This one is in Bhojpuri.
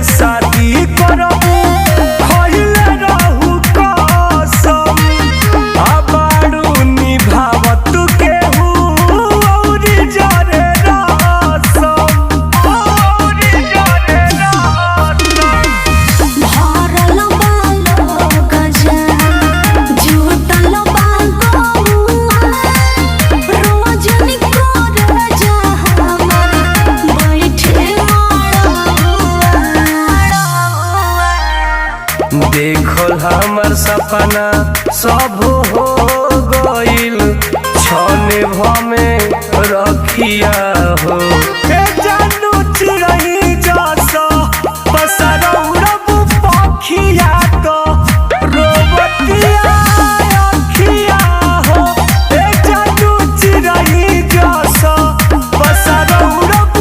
शादी करबू खइले रहू कसम आबारू निभावत केहू औरी जरे रसम औरी जरे रसम भरल बालो गजन जुटल बागौआ रोज निकोर जा हमर बैठे देखल हमर सपना सब हो